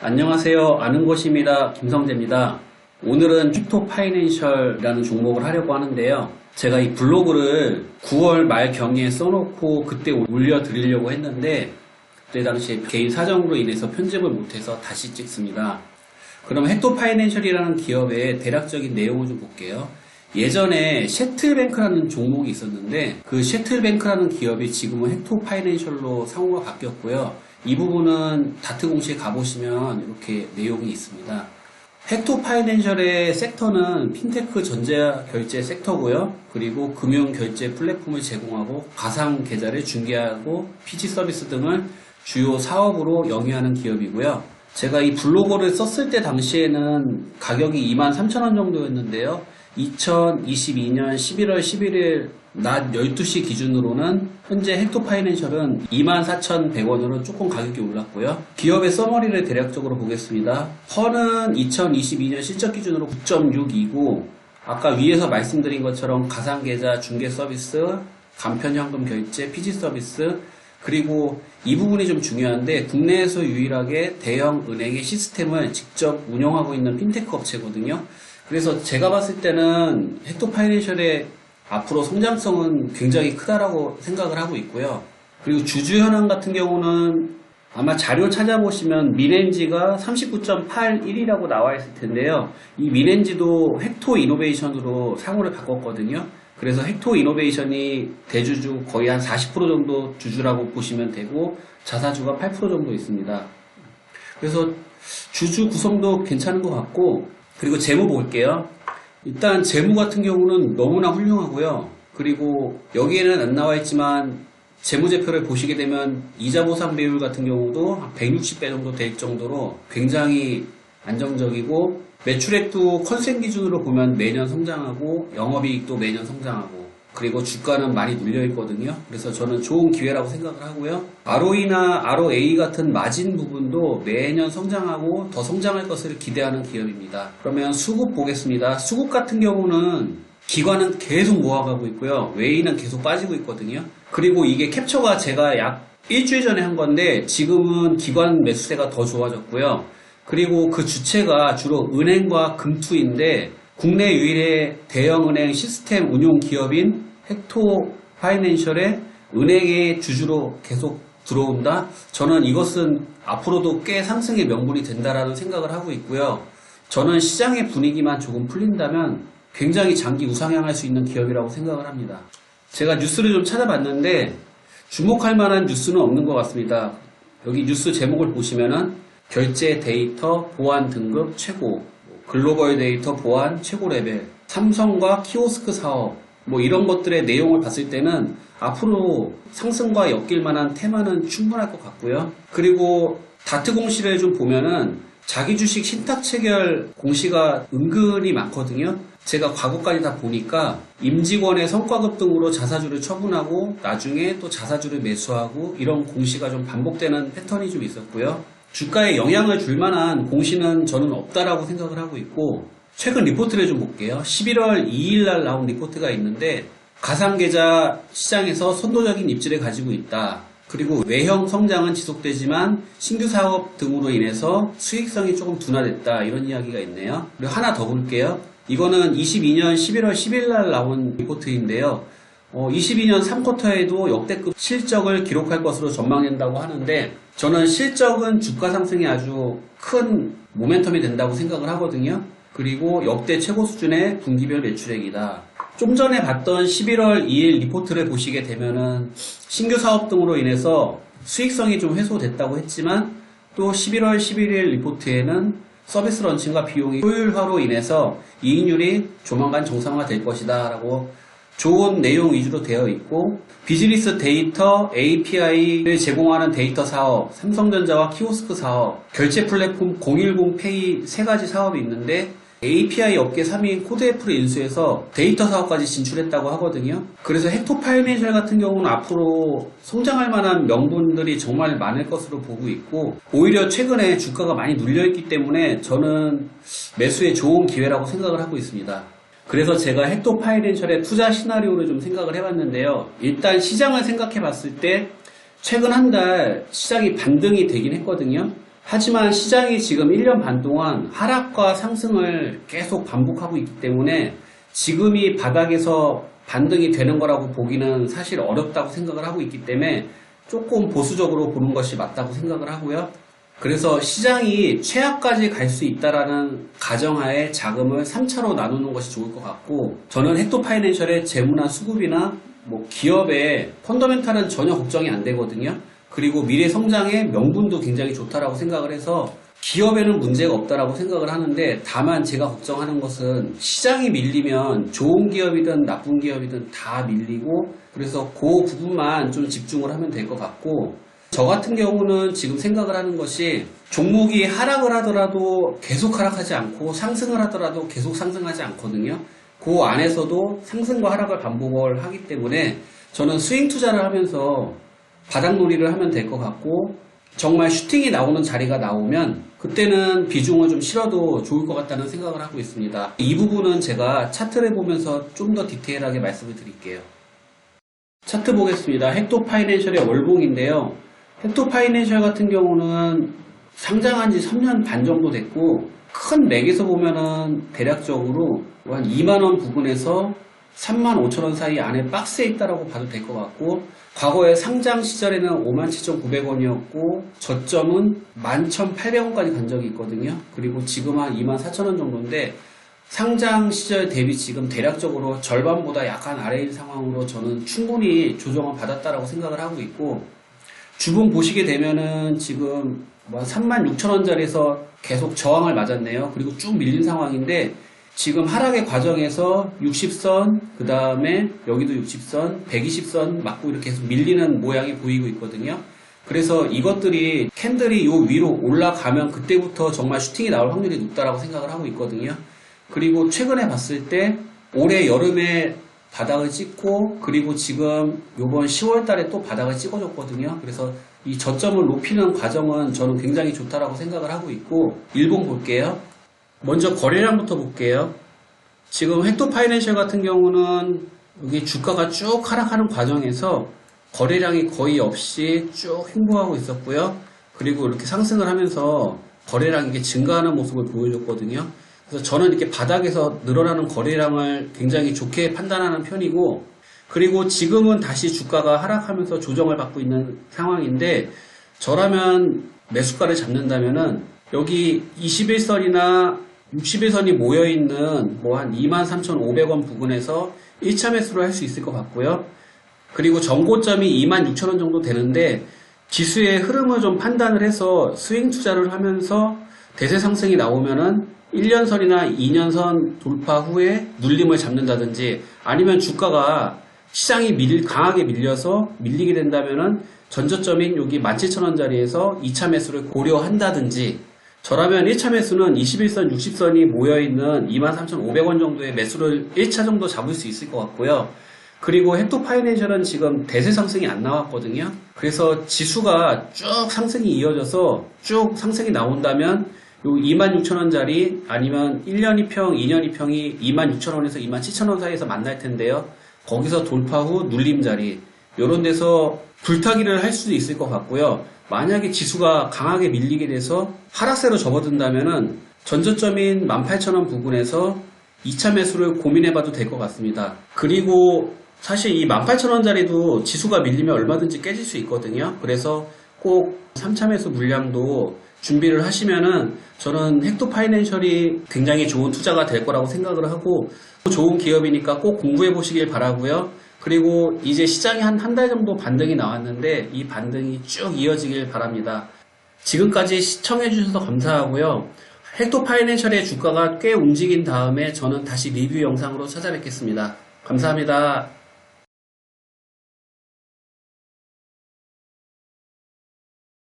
안녕하세요. 아는 것입니다. 김성재입니다. 오늘은 헥토파이낸셜이라는 종목을 하려고 하는데요. 제가 이 블로그를 9월 말 경에 써놓고 그때 올려드리려고 했는데 그때 당시에 개인 사정으로 인해서 편집을 못해서 다시 찍습니다. 그럼 헥토파이낸셜이라는 기업의 대략적인 내용을 좀 볼게요. 예전에 셔틀뱅크라는 종목이 있었는데 그 셔틀뱅크라는 기업이 지금은 헥토파이낸셜로 상호가 바뀌었고요. 이 부분은 다트 공시에 가보시면 이렇게 내용이 있습니다. 헥토파이낸셜의 섹터는 핀테크 전자결제 섹터고요. 그리고 금융결제 플랫폼을 제공하고 가상계좌를 중개하고 피지 서비스 등을 주요 사업으로 영위하는 기업이고요. 제가 이 블로거를 썼을 때 당시에는 가격이 23,000원 정도였는데요. 2022년 11월 11일 낮 12시 기준으로는 현재 헥토파이낸셜은 24,100원으로 조금 가격이 올랐고요. 기업의 서머리를 대략적으로 보겠습니다. 펀은 2022년 실적 기준으로 9.6이고 아까 위에서 말씀드린 것처럼 가상계좌 중개 서비스, 간편현금 결제, 피지 서비스 그리고 이 부분이 좀 중요한데 국내에서 유일하게 대형 은행의 시스템을 직접 운영하고 있는 핀테크 업체거든요. 그래서 제가 봤을 때는 헥토파이낸셜의 앞으로 성장성은 굉장히 크다라고 생각을 하고 있고요. 그리고 주주 현황 같은 경우는 아마 자료 찾아보시면 미넨지가 39.81이라고 나와 있을 텐데요. 이 미넨지도 헥토 이노베이션으로 상호를 바꿨거든요. 그래서 헥토 이노베이션이 대주주 거의 한 40% 정도 주주라고 보시면 되고 자사주가 8% 정도 있습니다. 그래서 주주 구성도 괜찮은 것 같고 그리고 재무 볼게요. 일단 재무 같은 경우는 너무나 훌륭하고요. 그리고 여기에는 안 나와 있지만 재무제표를 보시게 되면 이자 보상 비율 같은 경우도 한 160배 정도 될 정도로 굉장히 안정적이고 매출액도 컨센 기준으로 보면 매년 성장하고 영업이익도 매년 성장하고 그리고 주가는 많이 눌려 있거든요. 그래서 저는 좋은 기회라고 생각을 하고요. ROE나 ROA 같은 마진 부분도 매년 성장하고 더 성장할 것을 기대하는 기업입니다. 그러면 수급 보겠습니다. 수급 같은 경우는 기관은 계속 모아가고 있고요. 외인은 계속 빠지고 있거든요. 그리고 이게 캡처가 제가 약 일주일 전에 한 건데 지금은 기관 매수세가 더 좋아졌고요. 그리고 그 주체가 주로 은행과 금투인데 국내 유일의 대형은행 시스템 운용 기업인 헥토파이낸셜의 은행의 주주로 계속 들어온다? 저는 이것은 앞으로도 꽤 상승의 명분이 된다라는 생각을 하고 있고요. 저는 시장의 분위기만 조금 풀린다면 굉장히 장기 우상향할 수 있는 기업이라고 생각을 합니다. 제가 뉴스를 좀 찾아봤는데 주목할 만한 뉴스는 없는 것 같습니다. 여기 뉴스 제목을 보시면은 결제 데이터 보안 등급 최고 글로벌 데이터 보안 최고 레벨, 삼성과 키오스크 사업, 이런 것들의 내용을 봤을 때는 앞으로 상승과 엮일 만한 테마는 충분할 것 같고요. 그리고 다트 공시를 좀 보면은 자기 주식 신탁 체결 공시가 은근히 많거든요. 제가 과거까지 다 보니까 임직원의 성과급 등으로 자사주를 처분하고 나중에 또 자사주를 매수하고 이런 공시가 좀 반복되는 패턴이 좀 있었고요. 주가에 영향을 줄 만한 공시는 저는 없다라고 생각을 하고 있고 최근 리포트를 좀 볼게요. 11월 2일 날 나온 리포트가 있는데 가상계좌 시장에서 선도적인 입지를 가지고 있다. 그리고 외형 성장은 지속되지만 신규 사업 등으로 인해서 수익성이 조금 둔화됐다. 이런 이야기가 있네요. 그리고 하나 더 볼게요. 이거는 22년 11월 10일 날 나온 리포트인데요. 22년 3쿼터에도 역대급 실적을 기록할 것으로 전망된다고 하는데 저는 실적은 주가 상승에 아주 큰 모멘텀이 된다고 생각을 하거든요. 그리고 역대 최고 수준의 분기별 매출액이다. 좀 전에 봤던 11월 2일 리포트를 보시게 되면은 신규 사업 등으로 인해서 수익성이 좀 해소됐다고 했지만 또 11월 11일 리포트에는 서비스 런칭과 비용의 효율화로 인해서 이익률이 조만간 정상화될 것이다 라고 좋은 내용 위주로 되어 있고 비즈니스 데이터 API를 제공하는 데이터 사업, 삼성전자와 키오스크 사업, 결제 플랫폼 010페이 세 가지 사업이 있는데 API 업계 3위인 코드애플을 인수해서 데이터 사업까지 진출했다고 하거든요. 그래서 헥토파이낸셜 같은 경우는 앞으로 성장할 만한 명분들이 정말 많을 것으로 보고 있고 오히려 최근에 주가가 많이 눌려있기 때문에 저는 매수에 좋은 기회라고 생각을 하고 있습니다. 그래서 제가 헥토파이낸셜의 투자 시나리오를 좀 생각을 해봤는데요. 일단 시장을 생각해 봤을 때 최근 한 달 시장이 반등이 되긴 했거든요. 하지만 시장이 지금 1년 반 동안 하락과 상승을 계속 반복하고 있기 때문에 지금이 바닥에서 반등이 되는 거라고 보기는 사실 어렵다고 생각을 하고 있기 때문에 조금 보수적으로 보는 것이 맞다고 생각을 하고요. 그래서 시장이 최하까지 갈 수 있다라는 가정하에 자금을 3차로 나누는 것이 좋을 것 같고, 저는 헥토파이낸셜의 재무나 수급이나 기업의 펀더멘탈은 전혀 걱정이 안 되거든요. 그리고 미래 성장의 명분도 굉장히 좋다라고 생각을 해서 기업에는 문제가 없다라고 생각을 하는데, 다만 제가 걱정하는 것은 시장이 밀리면 좋은 기업이든 나쁜 기업이든 다 밀리고, 그래서 그 부분만 좀 집중을 하면 될 것 같고, 저 같은 경우는 지금 생각을 하는 것이 종목이 하락을 하더라도 계속 하락하지 않고 상승을 하더라도 계속 상승하지 않거든요. 그 안에서도 상승과 하락을 반복을 하기 때문에 저는 스윙 투자를 하면서 바닥놀이를 하면 될 것 같고, 정말 슈팅이 나오는 자리가 나오면 그때는 비중을 좀 실어도 좋을 것 같다는 생각을 하고 있습니다. 이 부분은 제가 차트를 보면서 좀 더 디테일하게 말씀을 드릴게요. 차트 보겠습니다. 헥토파이낸셜의 월봉인데요. 헥토파이낸셜 같은 경우는 상장한 지 3년 반 정도 됐고, 큰 맥에서 보면은 대략적으로 한 2만원 부근에서 35,000원 사이 안에 박스에 있다라고 봐도 될 것 같고, 과거에 상장 시절에는 57,900원이었고 저점은 11,800원까지 간 적이 있거든요. 그리고 지금 한 24,000원 정도인데, 상장 시절 대비 지금 대략적으로 절반보다 약간 아래인 상황으로 저는 충분히 조정을 받았다라고 생각을 하고 있고, 주봉 보시게 되면은 지금 36,000원짜리에서 계속 저항을 맞았네요. 그리고 쭉 밀린 상황인데, 지금 하락의 과정에서 60선, 그 다음에 여기도 60선, 120선 맞고 이렇게 계속 밀리는 모양이 보이고 있거든요. 그래서 이것들이 캔들이 요 위로 올라가면 그때부터 정말 슈팅이 나올 확률이 높다라고 생각을 하고 있거든요. 그리고 최근에 봤을 때 올해 여름에 바닥을 찍고, 그리고 지금 요번 10월 달에 또 바닥을 찍어줬거든요. 그래서 이 저점을 높이는 과정은 저는 굉장히 좋다라고 생각을 하고 있고, 일봉 볼게요. 먼저 거래량부터 볼게요. 지금 헥토파이낸셜 같은 경우는 여기 주가가 쭉 하락하는 과정에서 거래량이 거의 없이 쭉 횡보하고 있었고요. 그리고 이렇게 상승을 하면서 거래량이 이게 증가하는 모습을 보여줬거든요. 그래서 저는 이렇게 바닥에서 늘어나는 거래량을 굉장히 좋게 판단하는 편이고, 그리고 지금은 다시 주가가 하락하면서 조정을 받고 있는 상황인데, 저라면 매수가를 잡는다면은 여기 21선이나 61선이 모여있는 한 23,500원 부근에서 1차 매수를 할 수 있을 것 같고요. 그리고 전고점이 26,000원 정도 되는데, 지수의 흐름을 좀 판단을 해서 스윙 투자를 하면서 대세 상승이 나오면은 1년선이나 2년선 돌파 후에 눌림을 잡는다든지, 아니면 주가가 시장이 강하게 밀려서 밀리게 된다면은 전저점인 여기 17,000원짜리에서 2차 매수를 고려한다든지, 저라면 1차 매수는 21선, 60선이 모여있는 23,500원 정도의 매수를 1차 정도 잡을 수 있을 것 같고요. 그리고 헥토파이낸셜은 지금 대세 상승이 안 나왔거든요. 그래서 지수가 쭉 상승이 이어져서 쭉 상승이 나온다면 요 26,000원짜리 아니면 1년 2평, 2년 2평이 26,000원에서 27,000원 사이에서 만날 텐데요. 거기서 돌파 후 눌림 자리, 요런 데서 불타기를 할 수도 있을 것 같고요. 만약에 지수가 강하게 밀리게 돼서 하락세로 접어든다면은 전저점인 18,000원 부근에서 2차 매수를 고민해봐도 될 것 같습니다. 그리고 사실 이 18,000원짜리도 지수가 밀리면 얼마든지 깨질 수 있거든요. 그래서 꼭 3차 매수 물량도 준비를 하시면은 저는 헥토파이낸셜이 굉장히 좋은 투자가 될 거라고 생각을 하고, 좋은 기업이니까 꼭 공부해 보시길 바라고요. 그리고 이제 시장이 한 달 정도 반등이 나왔는데 이 반등이 쭉 이어지길 바랍니다. 지금까지 시청해 주셔서 감사하고요. 헥토파이낸셜의 주가가 꽤 움직인 다음에 저는 다시 리뷰 영상으로 찾아뵙겠습니다. 감사합니다.